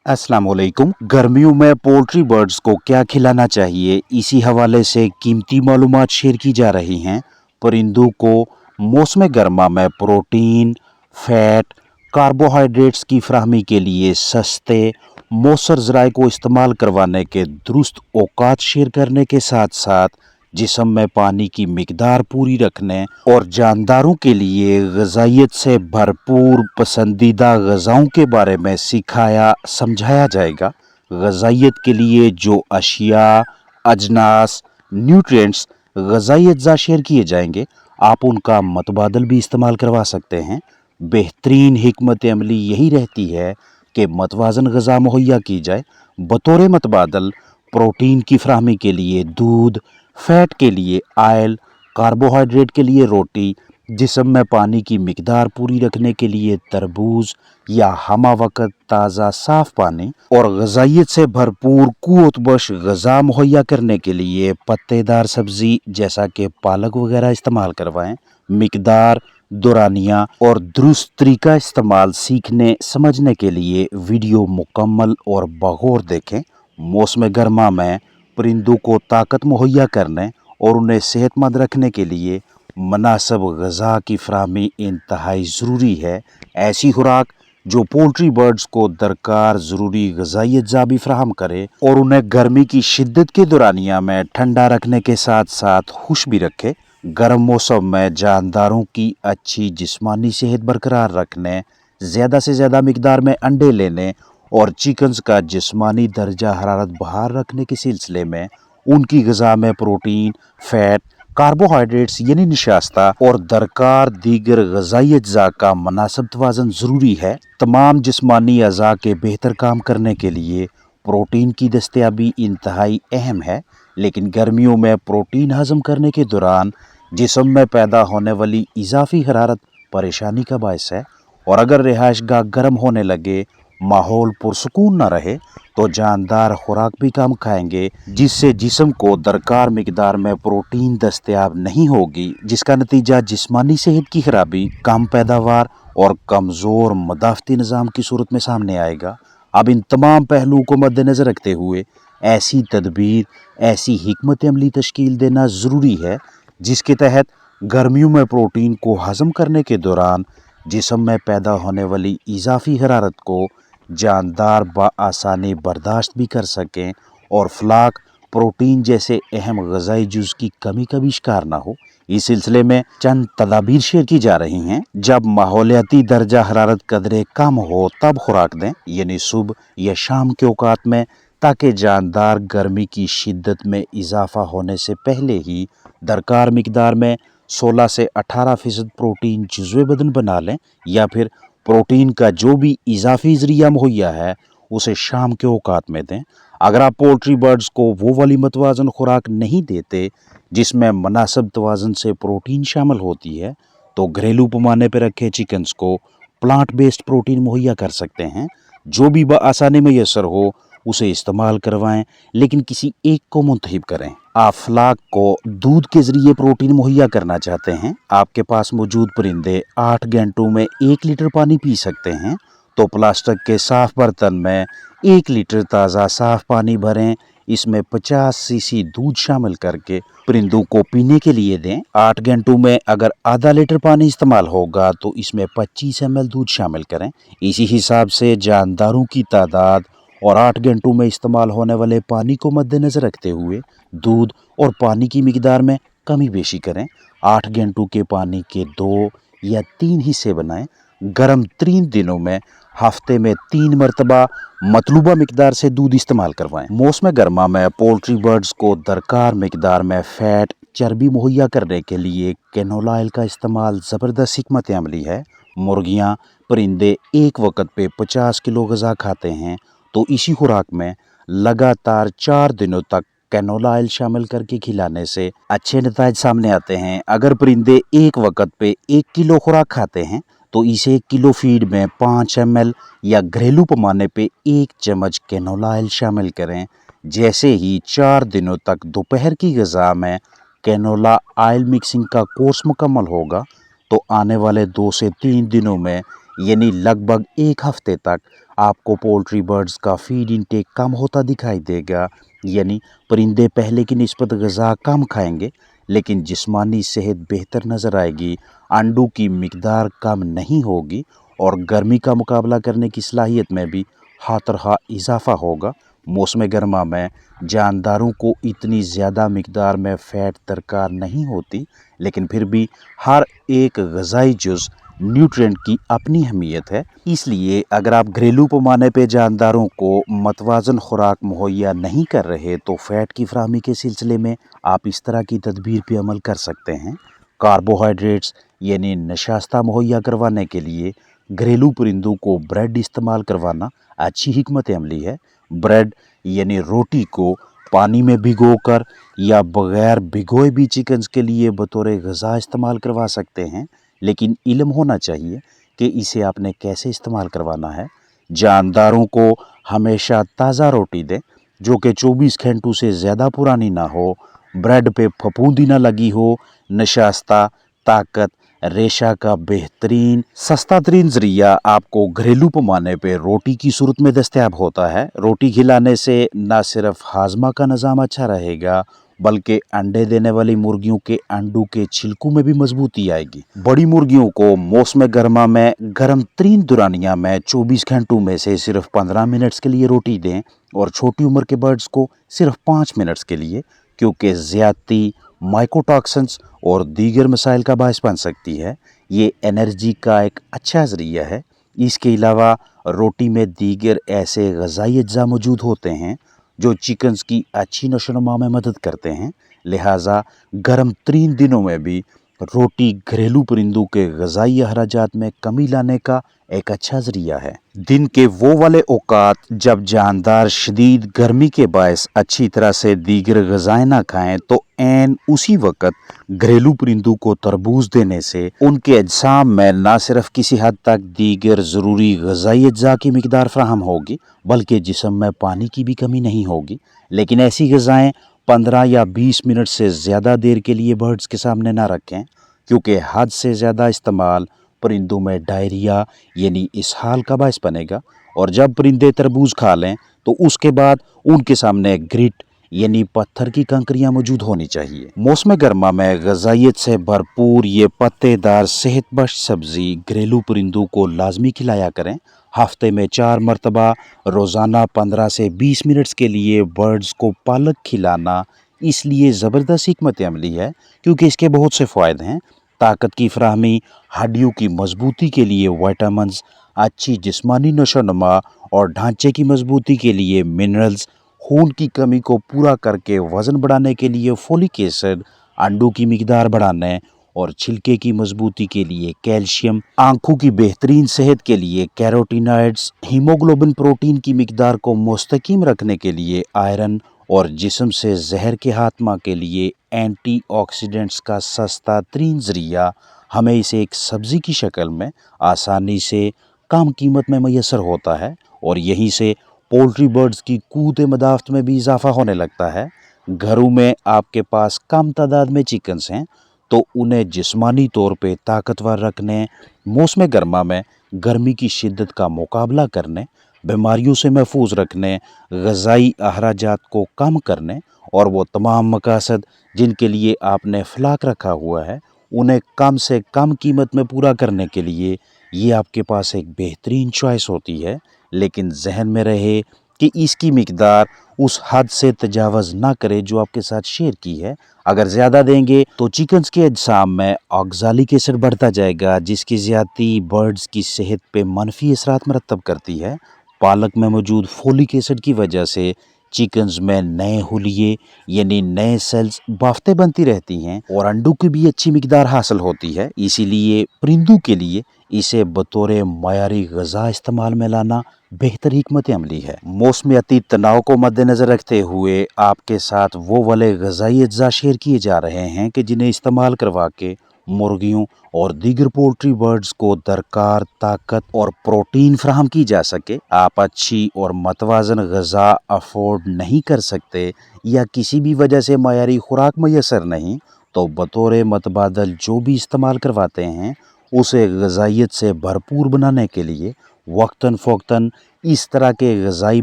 अस्सलाम वालेकुम। गर्मियों में पोल्ट्री बर्ड्स को क्या खिलाना चाहिए, इसी हवाले से कीमती मालूमात शेयर की जा रही हैं। परिंदों को मौसम गर्मा में प्रोटीन, फैट, कार्बोहाइड्रेट्स की फराहमी के लिए सस्ते मौसर ज़राए को इस्तेमाल करवाने के दुरुस्त औकात शेयर करने के साथ साथ जिस्म में पानी की मिकदार पूरी रखने और जानदारों के लिए ग़िज़ाइयत से भरपूर पसंदीदा ग़िज़ाओं के बारे में सिखाया समझाया जाएगा। ग़िज़ाइयत के लिए जो अशिया, अजनास, न्यूट्रिएंट्स ग़िज़ाई अज्जा शेयर किए जाएंगे, आप उनका मतबादल भी इस्तेमाल करवा सकते हैं। बेहतरीन हिकमत अमली यही रहती है कि मतवाज़न ग़िज़ा मुहैया की जाए। बतौर मतबादल प्रोटीन की फराहमी के लिए दूध, फैट के लिए आयल, कार्बोहाइड्रेट के लिए रोटी, जिस्म में पानी की मिकदार पूरी रखने के लिए तरबूज या हमा वक्त ताज़ा साफ पानी और ग़िज़ाइयत से भरपूर क़ुव्वत बख्श ग़िज़ा मुहैया करने के लिए पत्तेदार सब्ज़ी जैसा कि पालक वगैरह इस्तेमाल करवाएं। मिकदार, दौरानिया और दुरुस्त तरीका इस्तेमाल सीखने समझने के लिए वीडियो मुकम्मल और बगौर देखें। मौसम गर्मा में परिंदों को ताकत मुहैया करने और उन्हें सेहतमंद रखने के लिए मुनासिब ग़िज़ा की फराहमी इंतहाई ज़रूरी है। ऐसी खुराक जो पोल्ट्री बर्ड्स को दरकार ज़रूरी ग़िज़ाई अज्जा भी फराहम करे और उन्हें गर्मी की शिद्दत के दौरानिया में ठंडा रखने के साथ साथ खुश भी रखे। गर्म मौसम में जानदारों की अच्छी जिस्मानी सेहत बरकरार रखने, ज़्यादा से ज़्यादा मिकदार में अंडे लेने और चिकन्स का जिस्मानी दर्जा हरारत बहाल रखने के सिलसिले में उनकी ग़िज़ा में प्रोटीन, फैट, कार्बोहाइड्रेट्स यानी निशास्ता और दरकार दीगर ग़िज़ाई अज्जा का मुनासिब तवाज़ुन ज़रूरी है। तमाम जिस्मानी अज़ा के बेहतर काम करने के लिए प्रोटीन की दस्तयाबी इंतहाई अहम है, लेकिन गर्मियों में प्रोटीन हज़म करने के दौरान जिस्म में पैदा होने वाली इजाफी हरारत परेशानी का बायस है और अगर रिहाइशगाह गर्म होने लगे, माहौल पुरसुकून न रहे तो जानदार खुराक भी कम खाएंगे, जिससे जिस्म को दरकार मिकदार में प्रोटीन दस्तयाब नहीं होगी, जिसका नतीजा जिस्मानी सेहत की खराबी, कम पैदावार और कमज़ोर मदाफ़ती निज़ाम की सूरत में सामने आएगा। अब इन तमाम पहलुओं को मद्देनज़र रखते हुए ऐसी तदबीर, ऐसी हिकमत अमली तश्कील देना ज़रूरी है जिसके तहत गर्मियों में प्रोटीन को हज़म करने के दौरान जिस्म में पैदा होने वाली इजाफी हरारत को जानदार बआसानी बर्दाश्त भी कर सकें और फ्लाक, प्रोटीन जैसे अहम ग़िज़ाई जुज़ की कमी का भी शिकार ना हो। इस सिलसिले में चंद तदाबीर शेयर की जा रही हैं। जब माहौलियाती दर्जा हरारत कदरे कम हो तब खुराक दें, यानी सुबह या शाम के औकात में, ताकि जानदार गर्मी की शिद्दत में इजाफा होने से पहले ही दरकार मिकदार में 16 से 18% प्रोटीन जुज़्वे बदन बना लें, या फिर प्रोटीन का जो भी इजाफी ज़रिया मुहैया है उसे शाम के औकात में दें। अगर आप पोल्ट्री बर्ड्स को वो वाली मतवाज़न खुराक नहीं देते जिसमें मुनासिब तवाज़ुन से प्रोटीन शामिल होती है, तो घरेलू पैमाने पर रखे चिकन्स को प्लांट बेस्ड प्रोटीन मुहैया कर सकते हैं। जो भी बआसानी मैसर हो उसे इस्तेमाल करवाएं, लेकिन किसी एक को मुंतखब करें। आप फ्लाक को दूध के ज़रिए प्रोटीन मुहैया करना चाहते हैं, आपके पास मौजूद परिंदे 8 घंटों में 1 लीटर पानी पी सकते हैं, तो प्लास्टिक के साफ़ बर्तन में 1 लीटर ताज़ा साफ़ पानी भरें, इसमें 50 सीसी दूध शामिल करके परिंदों को पीने के लिए दें। 8 घंटों में अगर आधा लीटर पानी इस्तेमाल होगा तो इसमें 25 ml दूध शामिल करें। इसी हिसाब से जानदारों की तादाद और 8 घंटों में इस्तेमाल होने वाले पानी को मद्देनज़र रखते हुए दूध और पानी की मिकदार में कमी बेशी करें। 8 घंटों के पानी के 2 या 3 हिस्से बनाएं। गर्म तरीन दिनों में हफ्ते में 3 मरतबा मतलूबा मिकदार से दूध इस्तेमाल करवाएं। मौसम गर्मा में पोल्ट्री बर्ड्स को दरकार मिकदार में फैट, चर्बी मुहैया करने के लिए कैनोला ऑयल का इस्तेमाल ज़बरदस्त हिकमत अमली है। मुर्गियाँ, परिंदे एक वक्त पे 50 किलो ग़िज़ा खाते हैं, तो इसी खुराक में लगातार 4 दिनों तक कैनोला ऑयल शामिल करके खिलाने से अच्छे नतीजे सामने आते हैं। अगर परिंदे एक वक्त पे 1 किलो खुराक खाते हैं, तो इसे 1 किलो फीड में 5 ml या घरेलू पैमाने पे 1 चम्मच कैनोला ऑयल शामिल करें। जैसे ही 4 दिनों तक दोपहर की ग़िज़ा में कैनोला ऑयल मिक्सिंग का कोर्स मुकम्मल होगा, तो आने वाले 2 से 3 दिनों में यानी लगभग एक हफ्ते तक आपको पोल्ट्री बर्ड्स का फीड इंटेक कम होता दिखाई देगा। यानी परिंदे पहले की निस्बत ग़िज़ा कम खाएंगे, लेकिन जिस्मानी सेहत बेहतर नज़र आएगी, अंडों की मिकदार कम नहीं होगी और गर्मी का मुकाबला करने की सलाहियत में भी हाथरहा इजाफा होगा। मौसम गर्मा में जानदारों को इतनी ज़्यादा मिकदार में फ़ैट दरकार नहीं होती, लेकिन फिर भी हर एक ग़िज़ाई जुज़ न्यूट्रिएंट की अपनी अहमियत है। इसलिए अगर आप घरेलू पैमाने पे जानदारों को मतवाज़न खुराक मुहैया नहीं कर रहे तो फ़ैट की फराहमी के सिलसिले में आप इस तरह की तदबीर पे अमल कर सकते हैं। कार्बोहाइड्रेट्स यानी नशास्ता मुहैया करवाने के लिए घरेलू परिंदों को ब्रेड इस्तेमाल करवाना अच्छी हिकमत अमली है। ब्रेड यानी रोटी को पानी में भिगोकर या बगैर भिगोए भी चिकन्स के लिए बतौर ग़िज़ा इस्तेमाल करवा सकते हैं, लेकिन इल्म होना चाहिए कि इसे आपने कैसे इस्तेमाल करवाना है। जानदारों को हमेशा ताज़ा रोटी दें जो कि 24 घंटों से ज़्यादा पुरानी ना हो, ब्रेड पे फफूंदी ना लगी हो। नशास्ता, ताकत, रेशा का बेहतरीन सस्ता तरीन ज़रिया आपको घरेलू पैमाने पे रोटी की सूरत में दस्तयाब होता है। रोटी खिलाने से न सिर्फ हाजमा का निज़ाम अच्छा रहेगा, बल्कि अंडे देने वाली मुर्गियों के अंडों के छिलकों में भी मजबूती आएगी। बड़ी मुर्गियों को मौसम गर्मा में गर्म तरीन दुरानिया में 24 घंटों में से सिर्फ 15 मिनट्स के लिए रोटी दें और छोटी उम्र के बर्ड्स को सिर्फ 5 मिनट्स के लिए, क्योंकि ज़्यादती माइकोटॉक्सिन्स और दीगर मसाइल का बायस बन सकती है। ये एनर्जी का एक अच्छा ज़रिया है। इसके अलावा रोटी में दीगर ऐसे ग़िज़ाई अज्जा मौजूद होते हैं जो चिकन्स की अच्छी नशोनुमा में मदद करते हैं। लिहाजा गर्म तरीन दिनों में भी रोटी घरेलू परिंदों के ग़िज़ाई अखराजात में कमी लाने का एक अच्छा ज़रिया है। दिन के वो वाले औकात जब जानदार शदीद गर्मी के बायस अच्छी तरह से दीगर ग़िज़ाएँ ना खाएं तो ऐन उसी वक़्त घरेलू परिंदों को तरबूज देने से उनके अजसाम में न सिर्फ किसी हद तक दीगर ज़रूरी ग़िज़ाई अज्जा की मिकदार फराहम होगी, बल्कि जिस्म में पानी की भी कमी नहीं होगी। लेकिन ऐसी ग़िज़ाएँ 15 या 20 मिनट से ज़्यादा देर के लिए बर्ड्स के सामने ना रखें, क्योंकि हद से ज़्यादा इस्तेमाल परिंदों में डायरिया यानी इसहाल का बायस बनेगा। और जब परिंदे तरबूज खा लें तो उसके बाद उनके सामने ग्रिट यानी पत्थर की कंकरियां मौजूद होनी चाहिए। मौसम गर्मा में ग़िज़ाइयत से भरपूर ये पत्तेदार सेहत बख्श सब्ज़ी घरेलू परिंदों को लाजमी खिलाया करें। हफ्ते में 4 मरतबा रोज़ाना 15 से 20 मिनट्स के लिए बर्ड्स को पालक खिलाना इसलिए ज़बरदस्त हिकमत अमली है क्योंकि इसके बहुत से फ़ायदे हैं। ताकत की फराहमी, हड्डियों की मजबूती के लिए विटामिन्स, अच्छी जिस्मानी नशोनुमा और ढांचे की मजबूती के लिए मिनरल्स, खून की कमी को पूरा करके वज़न बढ़ाने के लिए फोलिक एसिड, अंडों की मिकदार बढ़ाने और छिलके की मजबूती के लिए कैल्शियम, आँखों की बेहतरीन सेहत के लिए कैरोटीनॉइड्स, हीमोग्लोबिन प्रोटीन की मिकदार को मुस्तकीम रखने के लिए आयरन और जिस्म से जहर के खात्मा के लिए एंटीऑक्सीडेंट्स का सस्ता तरीन ज़रिया हमें इसे एक सब्ज़ी की शक्ल में आसानी से कम कीमत में मैसर होता है और यहीं से पोल्ट्री बर्ड्स की क़ुव्वत मदाफ़त में भी इजाफ़ा होने लगता है। घरों में आपके पास कम तादाद में चिकन्स हैं तो उन्हें जिस्मानी तौर पे ताकतवर रखने, मौसम गर्मा में गर्मी की शिद्दत का मुकाबला करने, बीमारियों से महफूज रखने, ग़िज़ाई अखराजात को कम करने और वो तमाम मकासद जिनके लिए आपने फ़लाक रखा हुआ है उन्हें कम से कम कीमत में पूरा करने के लिए ये आपके पास एक बेहतरीन चॉइस होती है। लेकिन जहन में रहे कि इसकी मिकदार उस हद से तजावज़ ना करे जो आपके साथ शेयर की है। अगर ज़्यादा देंगे तो चिकन्स के अजसाम में ऑक्ज़ालिक एसिड बढ़ता जाएगा जिसकी ज़्यादती बर्ड्स की सेहत पे मनफी असरात मरतब करती है। पालक में मौजूद फोलिक एसिड की वजह से चिकन्स में नए हुलिये यानी नए सेल्स बाफ्ते बनती रहती हैं और अंडों की भी अच्छी मिकदार हासिल होती है। इसीलिए परिंदों के लिए इसे बतौर मयारी ग़िज़ा इस्तेमाल में लाना बेहतर हिकमत अमली है। मौसमियाती तनाव को मद्देनज़र रखते हुए आपके साथ वो वाले ग़िज़ाई अज्जा शेयर किए जा रहे हैं कि जिन्हें इस्तेमाल करवा के मुर्गियों और दीगर पोल्ट्री बर्ड्स को दरकार ताकत और प्रोटीन फराहम की जा सके। आप अच्छी और मतवाज़न ग़िज़ा अफोर्ड नहीं कर सकते या किसी भी वजह से मयारी खुराक मैसर नहीं तो बतौर मतबादल जो भी इस्तेमाल करवाते हैं उसे ग़ज़ाइयत से भरपूर बनाने के लिए वक्तन फ़ौक़्तन इस तरह के ग़ज़ाई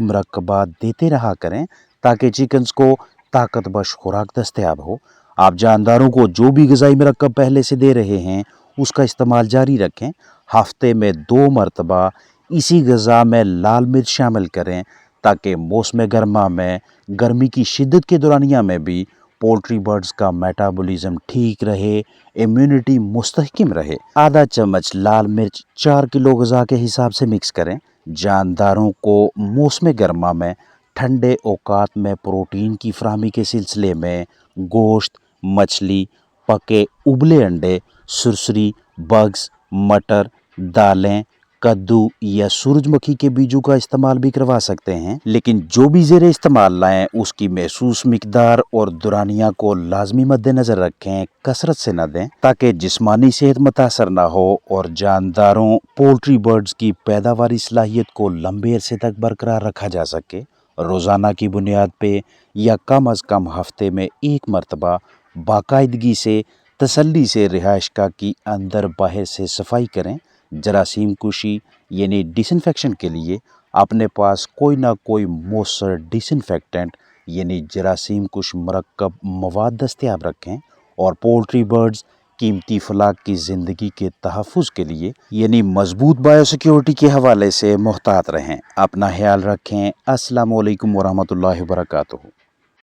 मरकबात देते रहा करें ताकि चिकन्स को ताकत बख्श खुराक दस्तयाब हो। आप जानदारों को जो भी ग़ज़ाई मरकब पहले से दे रहे हैं उसका इस्तेमाल जारी रखें। हफ्ते में 2 मरतबा इसी ग़ज़ा में लाल मिर्च शामिल करें ताकि मौसम गर्मा में गर्मी की शिद्दत के दौरानिया में भी पोल्ट्री बर्ड्स का मेटाबॉलिज्म ठीक रहे, इम्यूनिटी मुस्तहकम रहे। आधा चम्मच लाल मिर्च 4 किलो ग़ज़ा के हिसाब से मिक्स करें। जानदारों को मौसम गर्मा में ठंडे औकात में प्रोटीन की फराहमी के सिलसिले में गोश्त, मछली, पके उबले अंडे, सुरसरी, बग्स, मटर, दालें, कद्दू या सूरजमुखी के बीजों का इस्तेमाल भी करवा सकते हैं। लेकिन जो भी ज़ेरे इस्तेमाल लाएँ उसकी महसूस मिकदार और दुरानिया को लाजमी मद्देनज़र रखें, कसरत से न दें ताकि जिस्मानी सेहत मुतासर ना हो और जानदारों पोल्ट्री बर्ड्स की पैदावारी सलाहियत को लंबे अरसे तक बरकरार रखा जा सके। रोज़ाना की बुनियाद पे या कम अज़ कम हफ्ते में 1 मरतबा बाकायदगी से तसल्ली से रिहाइशगाह की अंदर बाहर से सफाई करें। जरासीम कुशी यानी डिसइंफेक्शन के लिए अपने पास कोई ना कोई मौसर डिसइंफेक्टेंट यानी जरासीम कुश मरकब मवाद दस्तयाब रखें और पोल्ट्री बर्ड्स कीमती फलाक की ज़िंदगी के तहफ़्फ़ुज़ के लिए यानी मजबूत बायोसिक्योरिटी के हवाले से मुहतात रहें। अपना ख्याल रखें। अस्सलामु अलैकुम वरहमतुल्लाहि वबरकातुहू।